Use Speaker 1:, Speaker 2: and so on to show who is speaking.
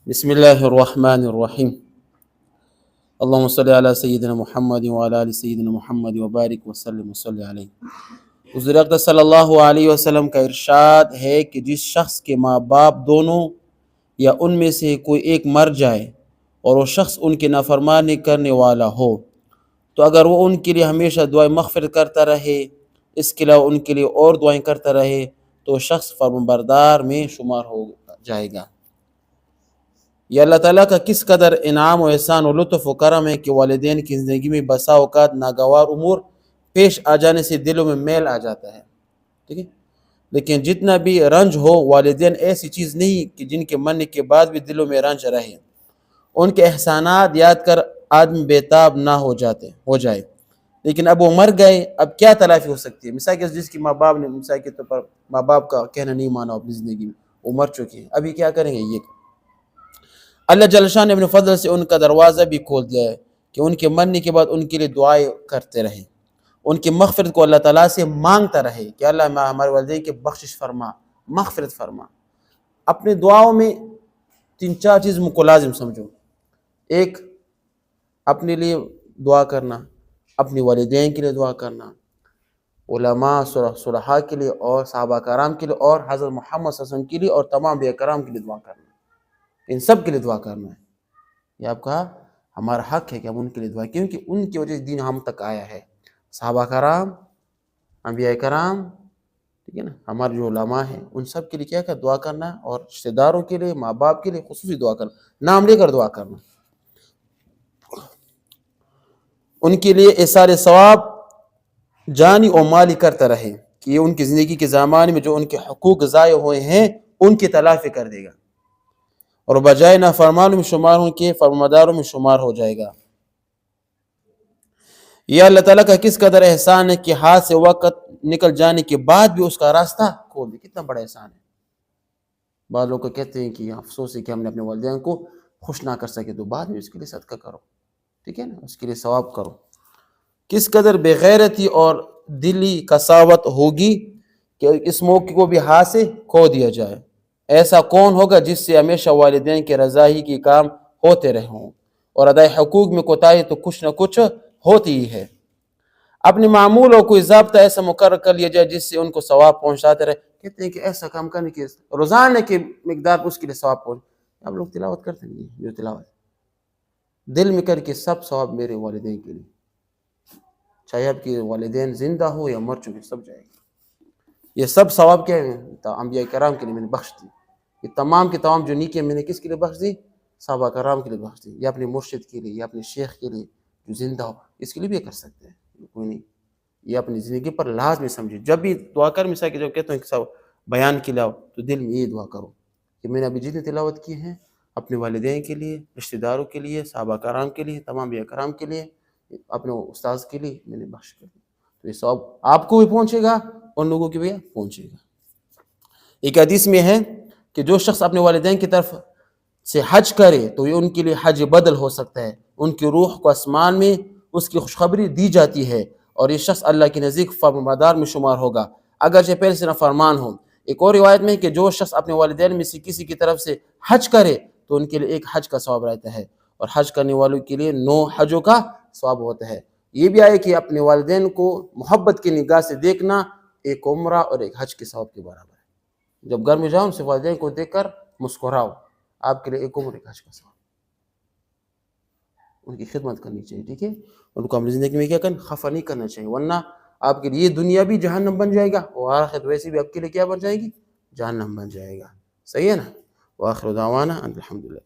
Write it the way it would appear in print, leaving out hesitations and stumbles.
Speaker 1: بسم الله الرحمن الرحيم. اللهم صل على سيدنا محمد وعلى آل سيدنا محمد وبارك وسلم وصلی علیہ. حضور اقدس صلی اللہ علیہ وسلم کا ارشاد ہے کہ جس شخص کے ماں باپ دونوں یا ان میں سے کوئی ایک مر جائے اور وہ شخص ان کی نافرمانی کرنے والا ہو تو اگر وہ ان کے لیے ہمیشہ دعائیں مغفرت کرتا رہے، اس کے علاوہ ان کے لیے اور دعائیں کرتا رہے تو شخص فرمانبردار میں شمار ہو جائے گا. یہ اللہ تعالیٰ کا کس قدر انعام و احسان و لطف و کرم ہے کہ والدین کی زندگی میں بسا اوقات ناگوار امور پیش آ جانے سے دلوں میں میل آ جاتا ہے. ٹھیک ہے، لیکن جتنا بھی رنج ہو، والدین ایسی چیز نہیں کہ جن کے مرنے کے بعد بھی دلوں میں رنج رہے. ان کے احسانات یاد کر آدمی بےتاب نہ ہو جائے، لیکن اب وہ مر گئے، اب کیا تلافی ہو سکتی ہے؟ مثال کے جس کی ماں باپ نے مثال کے طور پر ماں باپ کا کہنا نہیں مانا اپنی زندگی میں، وہ مر چکے ہیں، ابھی کیا کریں گے؟ یہ اللہ جل شان نے اپنے فضل سے ان کا دروازہ بھی کھول دیا ہے کہ ان کے مرنے کے بعد ان کے لیے دعائیں کرتے رہیں، ان کی مغفرت کو اللہ تعالیٰ سے مانگتا رہے کہ اللہ ہمارے والدین کی بخشش فرما، مغفرت فرما. اپنے دعاؤں میں 3-4 چیز کو لازم سمجھو. ایک، اپنے لیے دعا کرنا، اپنی والدین کے لیے دعا کرنا، علماء صلحاء کے لیے اور صحابہ کرام کے لیے اور حضرت محمد صلی اللہ علیہ وسلم کے لیے اور تمام انبیاء کرام کے لیے دعا کرنا. ان سب کے لیے دعا کرنا ہے. یہ آپ کا ہمارا حق ہے کہ ہم ان کے لیے دعا، کیونکہ ان کی وجہ سے دین ہم تک آیا ہے. صحابہ کرام، انبیاء کرام، ٹھیک ہے نا، ہمارے جو علماء ہیں ان سب کے لیے کیا دعا کرنا، اور رشتہ داروں کے لیے، ماں باپ کے لیے خصوصی دعا کرنا، نام لے کر دعا کرنا. ان کے لیے ایثار ثواب جانی و مالی کرتا رہے کہ یہ ان کی زندگی کے زمانے میں جو ان کے حقوق ضائع ہوئے ہیں ان کی تلافی کر دے گا، اور بجائے نافرمانوں میں شمار ہوں کے فرمانبرداروں میں شمار ہو جائے گا. یہ اللہ تعالیٰ کا کس قدر احسان ہے کہ ہاتھ سے وقت نکل جانے کے بعد بھی اس کا راستہ کھول دے. کتنا بڑا احسان ہے. بعض لوگ کہتے ہیں کہ افسوس ہے کہ ہم نے اپنے والدین کو خوش نہ کر سکے، تو بعد میں اس کے لیے صدقہ کرو، ٹھیک ہے نا، اس کے لیے ثواب کرو. کس قدر بے غیرتی اور دلی قساوت ہوگی کہ اس موقع کو بھی ہاتھ سے کھو دیا جائے. ایسا کون ہوگا جس سے ہمیشہ والدین کے رضائی کی کام ہوتے رہے ہوں، اور ادائی حقوق میں کوتاہی تو کچھ نہ کچھ ہوتی ہی ہے. اپنے معمول اور کوئی ضابطہ ایسا مقرر کر لیا جائے جس سے ان کو ثواب پہنچاتے رہے. کہتے ہیں کہ ایسا کام کرنے کی روزانہ کی مقدار اس کے لیے ثواب پہنچ. اب لوگ تلاوت کرتے ہیں، جو تلاوت دل میں کر کے سب ثواب میرے والدین کے لیے، چاہے آپ کے والدین زندہ ہو یا مر چکے، سب جائے گا. یہ سب ثواب کیا ہے؟ انبیاء کرام کے لیے میں نے بخش دی. یہ تمام کے تمام جو نیکیاں میں نے کس کے لیے بخش دی؟ صحابہ کرام کے لیے بخش دی، یا اپنے مرشد کے لیے، یا اپنے شیخ کے لیے جو زندہ ہو، اس کے لیے بھی کر سکتے ہیں، کوئی نہیں. یہ اپنی زندگی پر لازمی سمجھے. جب بھی دعا کر، مثال کہ جب کہتا ہوں کہ سب بیان کے لاؤ تو دل میں یہ دعا کرو کہ میں نے ابھی جتنی تلاوت کی ہیں اپنے والدین کے لیے، رشتہ داروں کے لیے، صحابہ کرام کے لیے، تمام انبیاء کرام کے لیے، اپنے استاذ کے لیے میں نے بخش کر دی. تو یہ ثواب آپ کو بھی پہنچے گا، ان لوگوں کے بھی پہنچے گا. ایک حدیث میں ہے کہ جو شخص اپنے والدین کی طرف سے حج کرے تو یہ ان کے لیے حج بدل ہو سکتا ہے. ان کی روح کو آسمان میں اس کی خوشخبری دی جاتی ہے، اور یہ شخص اللہ کے نزدیک فرمانبردار میں شمار ہوگا اگرچہ پہلے سے نافرمان ہو. ایک اور روایت میں کہ جو شخص اپنے والدین میں سے کسی کی طرف سے حج کرے تو ان کے لیے ایک حج کا ثواب رہتا ہے، اور حج کرنے والوں کے لیے 9 حجوں کا ثواب ہوتا ہے. یہ بھی آئے کہ اپنے والدین کو محبت کی نگاہ سے دیکھنا ایک عمرہ اور ایک حج کے ثواب کے برابر ہے. جب گھر میں جاؤ صرف والدین کو دیکھ کر مسکراؤ، آپ کے لیے ایک عمر ایک حج کا ثواب. ان کی خدمت کرنی چاہیے، ٹھیک ہے. ان کو اپنی زندگی میں کیا کرنا، خفا نہیں کرنا چاہیے، ورنہ آپ کے لیے یہ دنیا بھی جہنم بن جائے گا، اور آخرت ویسے بھی آپ کے لیے کیا بن جائے گی؟ جہنم بن جائے گا. صحیح ہے نا. وآخر دعوانا ان الحمدللہ.